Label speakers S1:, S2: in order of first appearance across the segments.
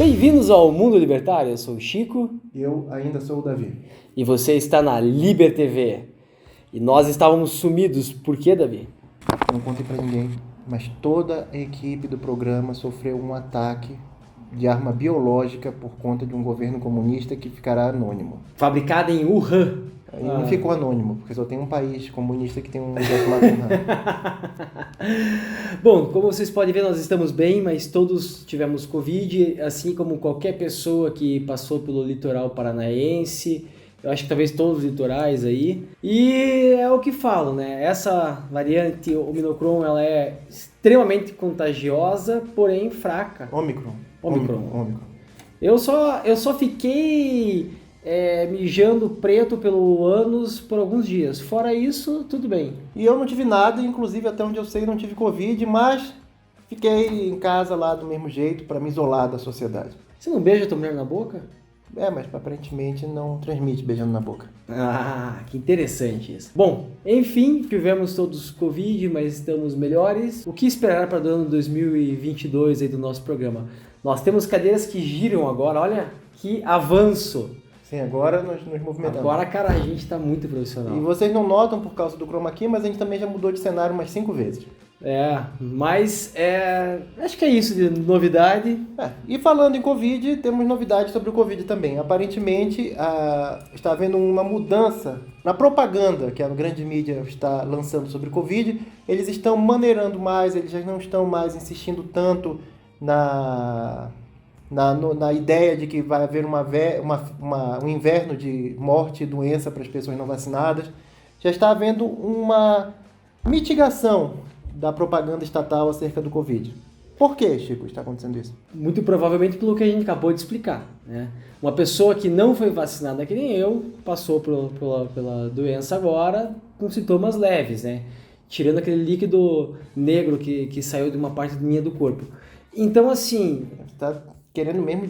S1: Bem-vindos ao Mundo Libertário, eu sou o Chico.
S2: E eu ainda sou o Davi.
S1: E você está na Liber TV. E nós estávamos sumidos, por quê, Davi?
S2: Não contei pra ninguém, mas toda a equipe do programa sofreu um ataque de arma biológica por conta de um governo comunista que ficará anônimo.
S1: Fabricada em Wuhan.
S2: E não ficou anônimo, porque só tem um país comunista que tem um objeto lá com Wuhan.
S1: Bom, como vocês podem ver, nós estamos bem, mas todos tivemos Covid, assim como qualquer pessoa que passou pelo litoral paranaense. Eu acho que talvez todos os litorais aí. E é o que falo, né? Essa variante Omicron, ela é extremamente contagiosa, porém fraca.
S2: Omicron. Eu
S1: só fiquei mijando preto pelo ânus por alguns dias. Fora isso, tudo bem.
S2: E eu não tive nada, inclusive até onde eu sei não tive Covid, mas fiquei em casa lá do mesmo jeito para me isolar da sociedade.
S1: Você não beija tua mulher na boca?
S2: Mas aparentemente não transmite beijando na boca.
S1: Ah, que interessante isso. Bom, enfim, tivemos todos Covid, mas estamos melhores. O que esperar para o ano 2022 aí do nosso programa? Nós temos cadeiras que giram agora, olha que avanço.
S2: Sim, agora nós nos movimentamos.
S1: Agora, cara, a gente está muito profissional.
S2: E vocês não notam por causa do chroma key, mas a gente também já mudou de cenário umas 5 vezes.
S1: Mas acho que é isso de novidade.
S2: E falando em Covid, temos novidades sobre o Covid também. Aparentemente, está havendo uma mudança na propaganda que a grande mídia está lançando sobre o Covid. Eles estão maneirando mais, eles já não estão mais insistindo tanto na ideia de que vai haver um inverno de morte e doença para as pessoas não vacinadas. Já está havendo uma mitigação da propaganda estatal acerca do Covid. Por que, Chico, está acontecendo isso?
S1: Muito provavelmente pelo que a gente acabou de explicar, né? Uma pessoa que não foi vacinada, que nem eu, passou pela doença agora com sintomas leves, né? Tirando aquele líquido negro que saiu de uma parte minha do corpo. Então, assim...
S2: Está querendo mesmo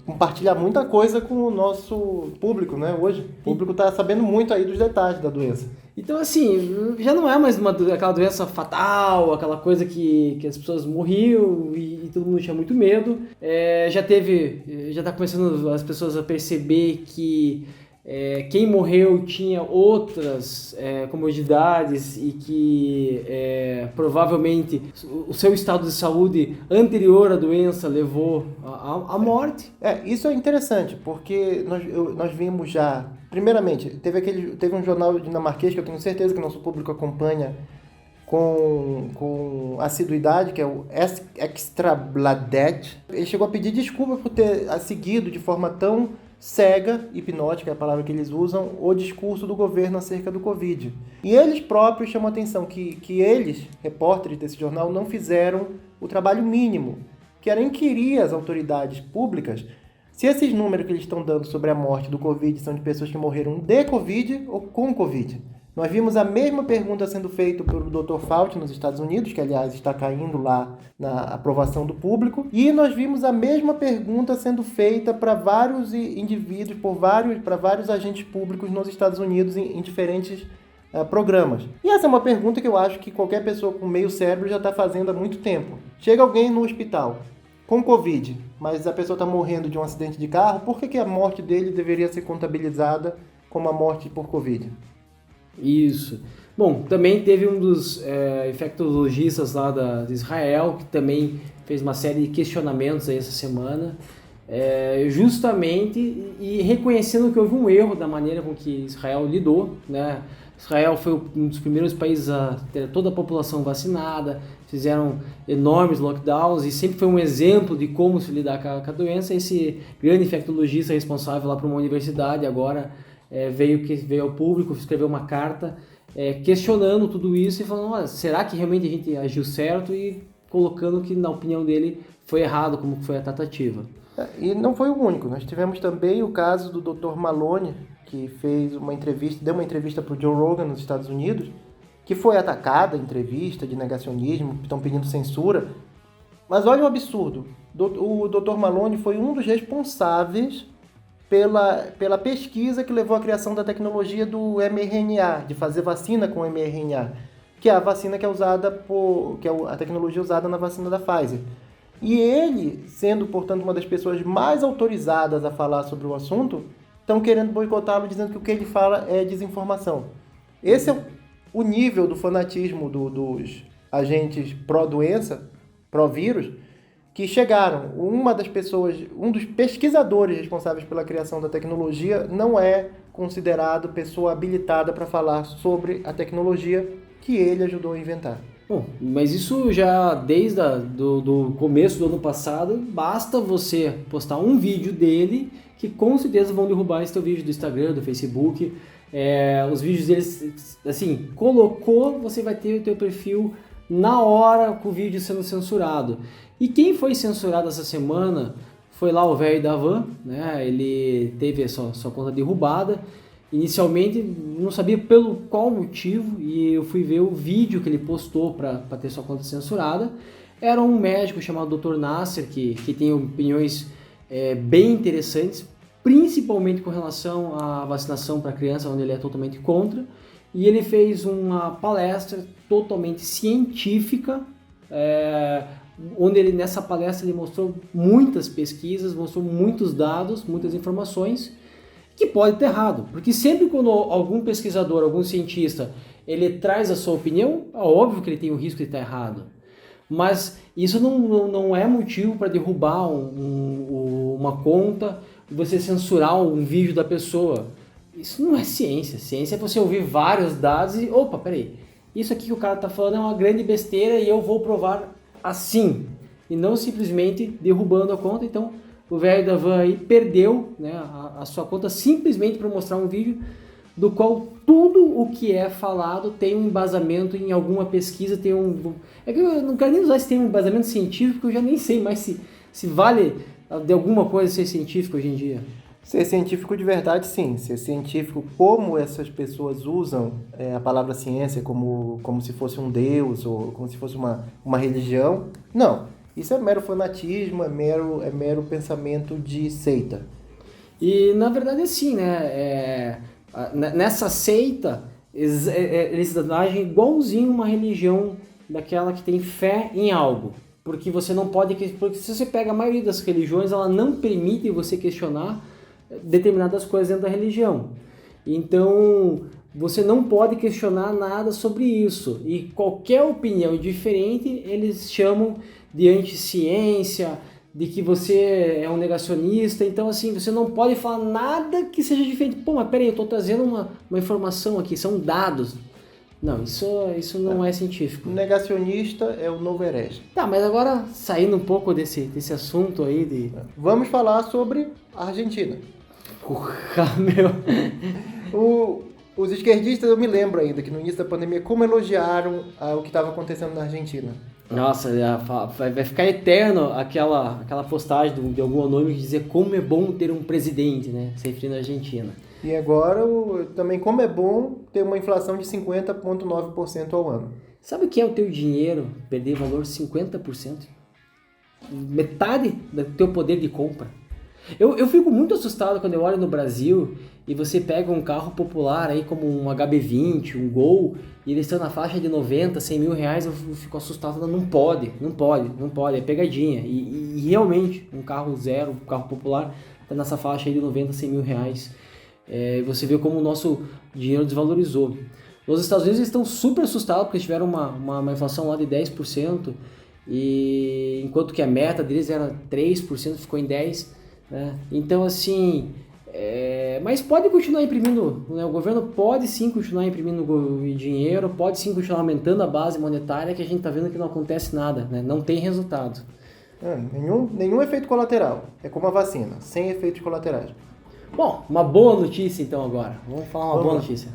S2: compartilhar muita coisa com o nosso público, né? Hoje, o público está sabendo muito aí dos detalhes da doença.
S1: Então, assim, já não é mais aquela doença fatal, aquela coisa que as pessoas morriam e todo mundo tinha muito medo. Já está começando as pessoas a perceber que quem morreu tinha outras comorbidades e que provavelmente o seu estado de saúde anterior à doença levou à morte.
S2: Isso é interessante, porque nós vimos já... Primeiramente, teve um jornal dinamarquês que eu tenho certeza que o nosso público acompanha com assiduidade, que é o Ekstrabladet. Ele chegou a pedir desculpa por ter seguido de forma tão cega, hipnótica é a palavra que eles usam, o discurso do governo acerca do Covid. E eles próprios chamam a atenção que eles, repórteres desse jornal, não fizeram o trabalho mínimo, que era inquirir as autoridades públicas se esses números que eles estão dando sobre a morte do Covid são de pessoas que morreram de Covid ou com Covid. Nós vimos a mesma pergunta sendo feita pelo Dr. Fauci nos Estados Unidos, que aliás está caindo lá na aprovação do público, e nós vimos a mesma pergunta sendo feita para vários indivíduos, para vários agentes públicos nos Estados Unidos em diferentes programas. E essa é uma pergunta que eu acho que qualquer pessoa com meio cérebro já está fazendo há muito tempo. Chega alguém no hospital com Covid, mas a pessoa está morrendo de um acidente de carro, por que a morte dele deveria ser contabilizada como a morte por Covid?
S1: Isso. Bom, também teve um dos infectologistas lá de Israel, que também fez uma série de questionamentos aí essa semana, justamente e reconhecendo que houve um erro da maneira com que Israel lidou, né? Israel foi um dos primeiros países a ter toda a população vacinada, fizeram enormes lockdowns e sempre foi um exemplo de como se lidar com a doença. Esse grande infectologista responsável lá por uma universidade agora veio ao público, escreveu uma carta questionando tudo isso e falando, será que realmente a gente agiu certo? E colocando que, na opinião dele, foi errado como foi a tratativa.
S2: E não foi o único, nós tivemos também o caso do Dr. Malone, que deu uma entrevista para o Joe Rogan nos Estados Unidos, que foi atacada, entrevista de negacionismo, estão pedindo censura. Mas olha o absurdo, o Dr. Malone foi um dos responsáveis pela pesquisa que levou à criação da tecnologia do mRNA, de fazer vacina com mRNA, que é a vacina que é usada a tecnologia usada na vacina da Pfizer. E ele, sendo, portanto, uma das pessoas mais autorizadas a falar sobre o assunto, estão querendo boicotá-lo, dizendo que o que ele fala é desinformação. Esse é o nível do fanatismo dos agentes pró-doença, pró-vírus, que chegaram. Uma das pessoas, um dos pesquisadores responsáveis pela criação da tecnologia não é considerado pessoa habilitada para falar sobre a tecnologia que ele ajudou a inventar.
S1: Bom, mas isso já desde do começo do ano passado, basta você postar um vídeo dele que com certeza vão derrubar esse teu vídeo do Instagram, do Facebook. Os vídeos deles, assim, colocou, você vai ter o teu perfil na hora com o vídeo sendo censurado. E quem foi censurado essa semana foi lá o velho da van, né? Ele teve a sua conta derrubada. Inicialmente não sabia pelo qual motivo e eu fui ver o vídeo que ele postou para ter sua conta censurada. Era um médico chamado Dr. Nasser que tem opiniões bem interessantes, principalmente com relação à vacinação para criança, onde ele é totalmente contra. E ele fez uma palestra totalmente científica, onde ele nessa palestra ele mostrou muitas pesquisas, mostrou muitos dados, muitas informações, que pode ter errado, porque sempre quando algum pesquisador, algum cientista, ele traz a sua opinião, é óbvio que ele tem o risco de estar errado, mas isso não é motivo para derrubar uma conta, você censurar um vídeo da pessoa. Isso não é ciência. Ciência é você ouvir vários dados e, opa, peraí, isso aqui que o cara está falando é uma grande besteira e eu vou provar assim, e não simplesmente derrubando a conta. Então o velho da van aí perdeu, né, a sua conta simplesmente para mostrar um vídeo do qual tudo o que é falado tem um embasamento em alguma pesquisa, É que eu não quero nem usar esse termo embasamento científico, porque eu já nem sei mais se vale de alguma coisa ser científico hoje em dia.
S2: Ser científico de verdade, sim. Ser científico como essas pessoas usam a palavra ciência como se fosse um deus ou como se fosse uma religião, não. Isso é mero fanatismo, é mero pensamento de seita.
S1: E na verdade assim, né? Nessa seita, eles agem igualzinho uma religião daquela que tem fé em algo. Porque você não pode... Porque se você pega a maioria das religiões, ela não permite você questionar determinadas coisas dentro da religião. Então, você não pode questionar nada sobre isso. E qualquer opinião diferente, eles chamam de anti-ciência, de que você é um negacionista. Então, assim, você não pode falar nada que seja diferente. Pô, mas peraí, eu estou trazendo uma informação aqui, são dados. Não, isso não é científico.
S2: Negacionista é o novo herege.
S1: Tá, mas agora, saindo um pouco desse assunto aí de...
S2: Vamos falar sobre a Argentina.
S1: Porra, meu...
S2: Os esquerdistas, eu me lembro ainda, que no início da pandemia, como elogiaram o que estava acontecendo na Argentina.
S1: Nossa, vai ficar eterno aquela postagem de algum anônimo que dizia como é bom ter um presidente, né? Se referindo à Argentina.
S2: E agora, também como é bom ter uma inflação de 50,9% ao ano.
S1: Sabe o que é o teu dinheiro perder valor 50%? Metade do teu poder de compra. Eu fico muito assustado quando eu olho no Brasil e você pega um carro popular aí como um HB20, um Gol, e eles estão na faixa de 90, 100 mil reais, eu fico assustado. Não pode, é pegadinha. E realmente, um carro zero, um carro popular, está nessa faixa aí de 90, 100 mil reais. Você vê como o nosso dinheiro desvalorizou. Nos Estados Unidos eles estão super assustados porque tiveram uma inflação lá de 10%, e enquanto que a meta deles era 3%, ficou em 10%. Né? Então, assim, mas pode continuar imprimindo, né? O governo pode sim continuar imprimindo dinheiro, pode sim continuar aumentando a base monetária, que a gente está vendo que não acontece nada, né? Não tem resultado.
S2: Nenhum efeito colateral. É como a vacina, sem efeitos colaterais.
S1: Bom, uma boa notícia então agora. Vamos falar uma boa notícia.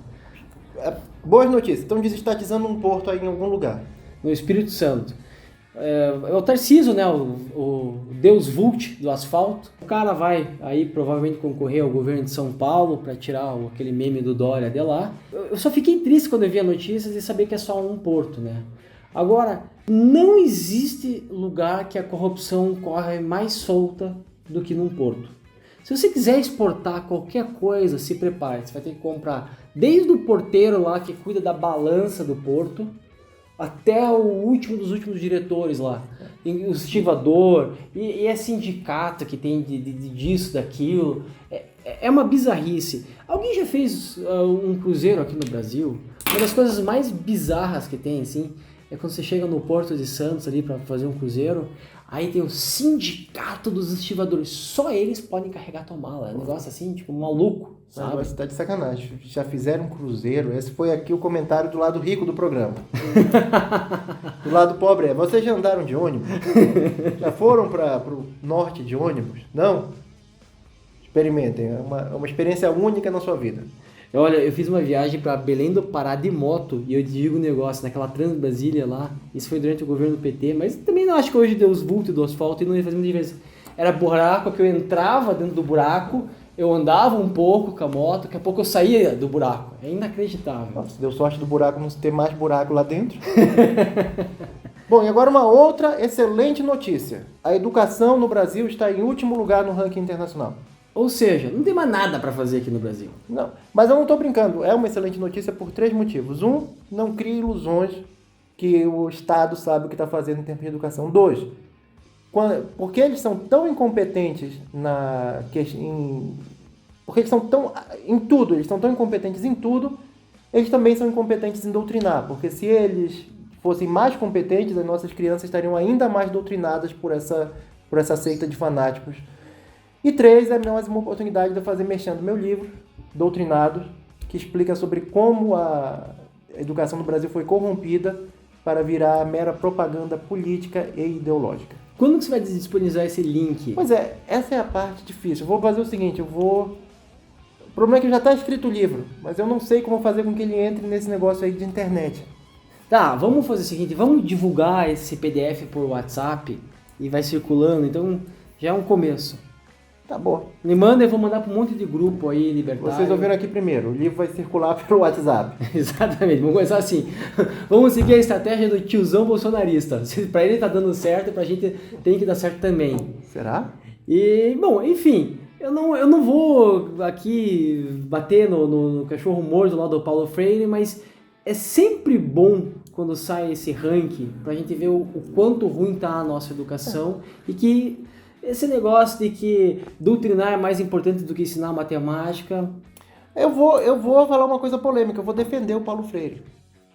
S2: Boas notícias. Estão desestatizando um porto aí em algum lugar.
S1: No Espírito Santo. É o Tarcísio, né? O Deus Vult do asfalto. O cara vai aí provavelmente concorrer ao governo de São Paulo para tirar aquele meme do Dória de lá. Eu só fiquei triste quando eu vi a notícia de saber que é só um porto, né? Agora, não existe lugar que a corrupção corre mais solta do que num porto. Se você quiser exportar qualquer coisa, se prepare. Você vai ter que comprar desde o porteiro lá que cuida da balança do porto, até o último dos últimos diretores lá. E o estivador, e é sindicato que tem disso, daquilo. É uma bizarrice. Alguém já fez um cruzeiro aqui no Brasil? Uma das coisas mais bizarras que tem, assim, é quando você chega no Porto de Santos ali para fazer um cruzeiro, aí tem o sindicato dos estivadores. Só eles podem carregar tua mala. É um negócio assim, tipo, maluco, sabe?
S2: Você tá de sacanagem. Já fizeram um cruzeiro? Esse foi aqui o comentário do lado rico do programa. Do lado pobre vocês já andaram de ônibus? Já foram para o norte de ônibus? Não? Experimentem. É uma experiência única na sua vida.
S1: Olha, eu fiz uma viagem para Belém do Pará de moto e eu digo um negócio, naquela Trans-Brasília lá, isso foi durante o governo do PT, mas também não acho que hoje deu os vultos do asfalto e não ia fazer muita diferença. Era buraco que eu entrava dentro do buraco, eu andava um pouco com a moto, daqui a pouco eu saía do buraco. É inacreditável.
S2: Nossa, deu sorte do buraco não ter mais buraco lá dentro. Bom, e agora uma outra excelente notícia. A educação no Brasil está em último lugar no ranking internacional.
S1: Ou seja, não tem mais nada para fazer aqui no Brasil.
S2: Não, mas eu não estou brincando. É uma excelente notícia por 3 motivos. 1, não crie ilusões que o Estado sabe o que está fazendo em termos de educação. 2, porque eles são tão incompetentes porque eles são tão em tudo, eles são tão incompetentes em tudo, eles também são incompetentes em doutrinar. Porque se eles fossem mais competentes, as nossas crianças estariam ainda mais doutrinadas por essa seita de fanáticos. E 3, é mais uma oportunidade de eu fazer mexendo no meu livro, Doutrinados, que explica sobre como a educação no Brasil foi corrompida para virar mera propaganda política e ideológica.
S1: Quando que você vai disponibilizar esse link?
S2: Pois é, essa é a parte difícil. Eu vou fazer o seguinte, O problema é que já está escrito o livro, mas eu não sei como fazer com que ele entre nesse negócio aí de internet.
S1: Tá, vamos fazer o seguinte, vamos divulgar esse PDF por WhatsApp e vai circulando, então já é um começo.
S2: Tá bom.
S1: Me manda, eu vou mandar para um monte de grupo aí, libertário.
S2: Vocês ouviram aqui primeiro, o livro vai circular pelo WhatsApp.
S1: Exatamente, vamos começar assim. Vamos seguir a estratégia do tiozão bolsonarista. Se para ele tá dando certo, pra gente tem que dar certo também.
S2: Será?
S1: E, bom, enfim, eu não vou aqui bater no cachorro morto lá do Paulo Freire, mas é sempre bom quando sai esse ranking pra gente ver o quanto ruim tá a nossa educação e que esse negócio de que doutrinar é mais importante do que ensinar matemática...
S2: Eu vou falar uma coisa polêmica, eu vou defender o Paulo Freire.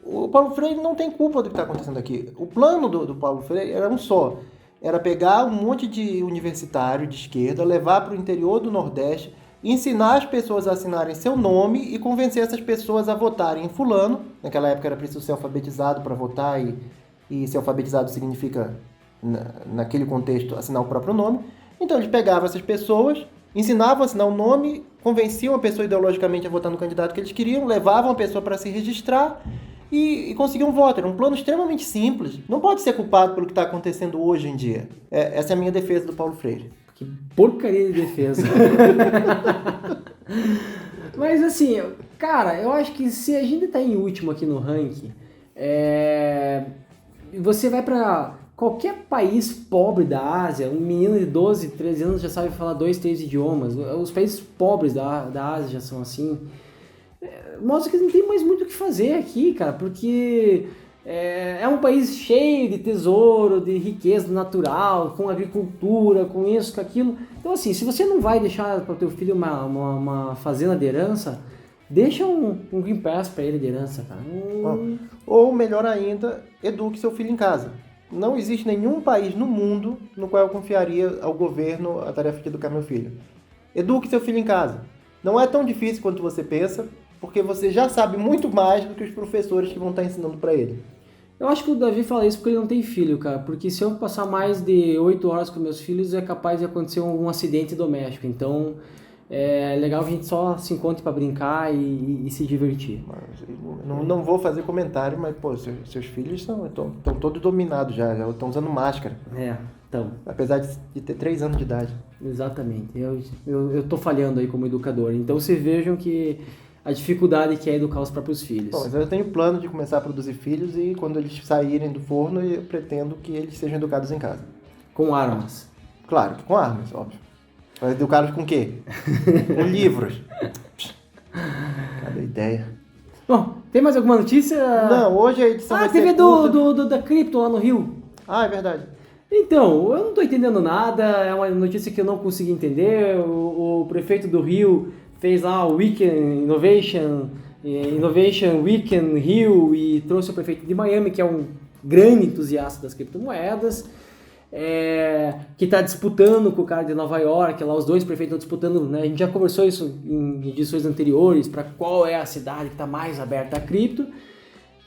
S2: O Paulo Freire não tem culpa do que está acontecendo aqui. O plano do Paulo Freire era um só. Era pegar um monte de universitário de esquerda, levar para o interior do Nordeste, ensinar as pessoas a assinarem seu nome e convencer essas pessoas a votarem em fulano. Naquela época era preciso ser alfabetizado para votar e ser alfabetizado significa... naquele contexto, assinar o próprio nome. Então eles pegavam essas pessoas, ensinavam a assinar o nome, convenciam a pessoa ideologicamente a votar no candidato que eles queriam, levavam a pessoa para se registrar e conseguiam voto. Era um plano extremamente simples. Não pode ser culpado pelo que está acontecendo hoje em dia. Essa é a minha defesa do Paulo Freire.
S1: Que porcaria de defesa. Mas assim, cara, eu acho que se a gente está em último aqui no ranking, você vai para qualquer país pobre da Ásia, um menino de 12, 13 anos já sabe falar 2, 3 idiomas. Os países pobres da Ásia já são assim. Mostra que não tem mais muito o que fazer aqui, cara, porque é um país cheio de tesouro, de riqueza natural, com agricultura, com isso, com aquilo. Então assim, se você não vai deixar para o teu filho uma fazenda de herança, deixa um Green Pass para ele de herança, cara.
S2: Ou melhor ainda, eduque seu filho em casa. Não existe nenhum país no mundo no qual eu confiaria ao governo a tarefa de educar meu filho. Eduque seu filho em casa. Não é tão difícil quanto você pensa, porque você já sabe muito mais do que os professores que vão estar ensinando para ele.
S1: Eu acho que o Davi fala isso porque ele não tem filho, cara. Porque se eu passar mais de 8 horas com meus filhos, é capaz de acontecer um acidente doméstico. Então, é legal que a gente só se encontre para brincar e se divertir.
S2: Não vou fazer comentário, mas, pô, seus filhos estão todos dominados já estão usando máscara.
S1: Então.
S2: Apesar de ter 3 anos de idade.
S1: Exatamente. Eu tô falhando aí como educador. Então, vocês vejam que a dificuldade que é educar os próprios filhos.
S2: Bom, mas eu tenho plano de começar a produzir filhos e quando eles saírem do forno, eu pretendo que eles sejam educados em casa.
S1: Com armas.
S2: Claro, com armas, óbvio. Mas educados com o quê? Com livros. Cada ideia.
S1: Bom, tem mais alguma notícia?
S2: Não, hoje a edição vai
S1: teve
S2: ser curta.
S1: da Crypto lá no Rio.
S2: Ah, é verdade.
S1: Então, eu não estou entendendo nada, é uma notícia que eu não consegui entender. O prefeito do Rio fez lá o Innovation Weekend Rio e trouxe o prefeito de Miami, que é um grande entusiasta das criptomoedas, que está disputando com o cara de Nova York, lá os dois prefeitos estão disputando, né? A gente já conversou isso em edições anteriores, para qual é a cidade que está mais aberta a cripto.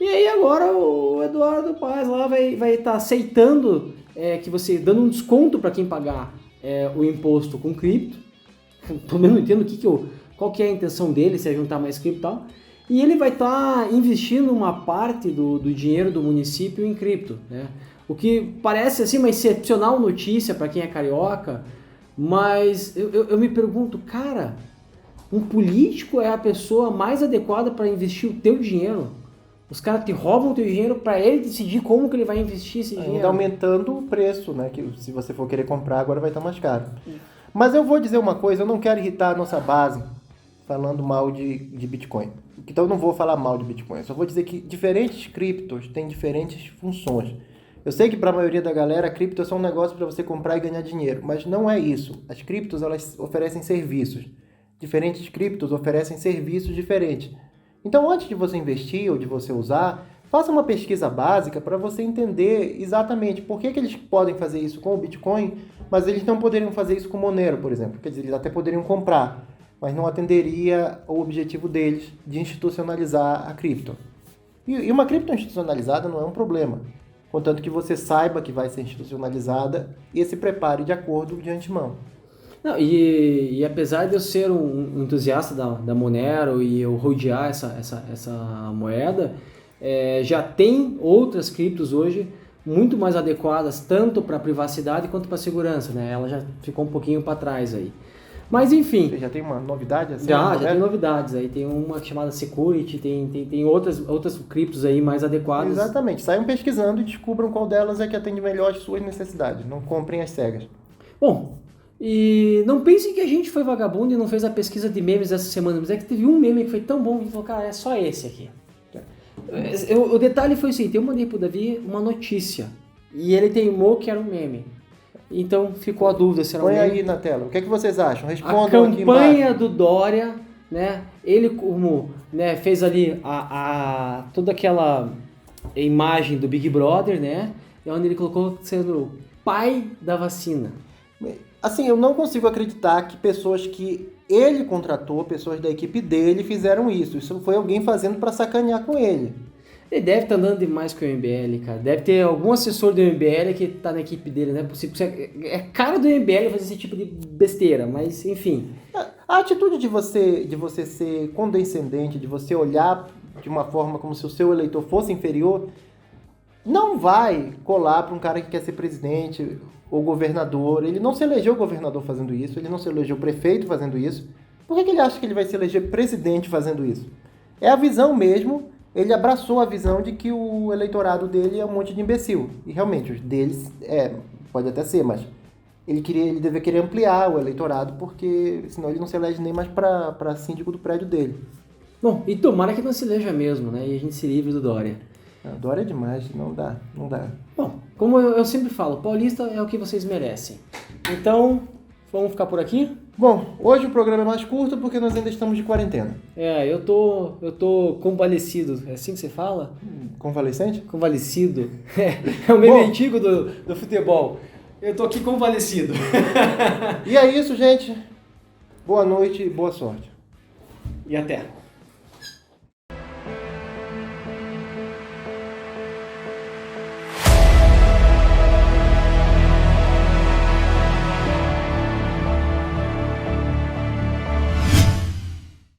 S1: E aí agora o Eduardo Paes lá vai estar aceitando que você, dando um desconto para quem pagar o imposto com cripto. Pelo menos não entendo qual que é a intenção dele, se é juntar mais cripto e tal. E ele vai estar investindo uma parte do dinheiro do município em cripto, né? O que parece assim uma excepcional notícia para quem é carioca, mas eu me pergunto, cara, um político é a pessoa mais adequada para investir o teu dinheiro? Os caras te roubam o teu dinheiro para ele decidir como que ele vai investir esse dinheiro.
S2: Ainda aumentando o preço, né? Que se você for querer comprar, agora vai estar mais caro. Mas eu vou dizer uma coisa, eu não quero irritar a nossa base falando mal de Bitcoin. Então eu não vou falar mal de Bitcoin, eu só vou dizer que diferentes criptos têm diferentes funções. Eu sei que para a maioria da galera, a cripto é só um negócio para você comprar e ganhar dinheiro, mas não é isso. As criptos, elas oferecem serviços. Diferentes criptos oferecem serviços diferentes. Então, antes de você investir ou de você usar, faça uma pesquisa básica para você entender exatamente por que eles podem fazer isso com o Bitcoin, mas eles não poderiam fazer isso com o Monero, por exemplo. Quer dizer, eles até poderiam comprar, mas não atenderia ao objetivo deles de institucionalizar a cripto. E uma cripto institucionalizada não é um problema, contanto que você saiba que vai ser institucionalizada e se prepare de acordo de antemão.
S1: Não, e apesar de eu ser um entusiasta da Monero e eu rodear essa moeda, já tem outras criptos hoje muito mais adequadas tanto para privacidade quanto para segurança, né? Ela já ficou um pouquinho para trás aí. Mas enfim...
S2: Você já tem uma novidade? Assim,
S1: já tem novidades aí. Tem uma chamada Security, tem outras criptos aí mais adequadas.
S2: Exatamente. Saiam pesquisando e descubram qual delas é que atende melhor às suas necessidades. Não comprem as cegas.
S1: Bom... E não pensem que a gente foi vagabundo e não fez a pesquisa de memes essa semana, mas é que teve um meme que foi tão bom que a gente falou, cara, é só esse aqui. O detalhe foi assim, eu mandei pro Davi uma notícia e ele teimou que era um meme. Então ficou a dúvida se era um meme.
S2: Põe aí na tela, o que é que vocês acham? Respondam
S1: aqui embaixo. A campanha do Dória, né, ele como fez ali toda aquela imagem do Big Brother, né, onde ele colocou sendo o pai da vacina.
S2: Assim, eu não consigo acreditar que pessoas que ele contratou, pessoas da equipe dele, fizeram isso. Isso foi alguém fazendo para sacanear com ele.
S1: Ele deve estar andando demais com o MBL, cara. Deve ter algum assessor do MBL que tá na equipe dele, não é possível. É cara do MBL fazer esse tipo de besteira, mas enfim.
S2: A atitude de você ser condescendente, de você olhar de uma forma como se o seu eleitor fosse inferior, não vai colar para um cara que quer ser presidente ou governador. Ele não se elegeu governador fazendo isso, ele não se elegeu prefeito fazendo isso. Por que ele acha que ele vai se eleger presidente fazendo isso? É a visão mesmo, ele abraçou a visão de que o eleitorado dele é um monte de imbecil. E realmente, os deles, pode até ser, mas ele deve querer ampliar o eleitorado, porque senão ele não se elege nem mais para síndico do prédio dele.
S1: Bom, e tomara que não se eleja mesmo, né? E a gente se livre do Dória.
S2: Dória é demais, não dá.
S1: Bom, como eu sempre falo, paulista é o que vocês merecem. Então, vamos ficar por aqui?
S2: Bom, hoje o programa é mais curto porque nós ainda estamos de quarentena.
S1: Eu tô convalescido, é assim que você fala?
S2: Convalescente?
S1: Convalescido. É o meme antigo do futebol. Eu tô aqui convalescido.
S2: E é isso, gente. Boa noite e boa sorte.
S1: E até.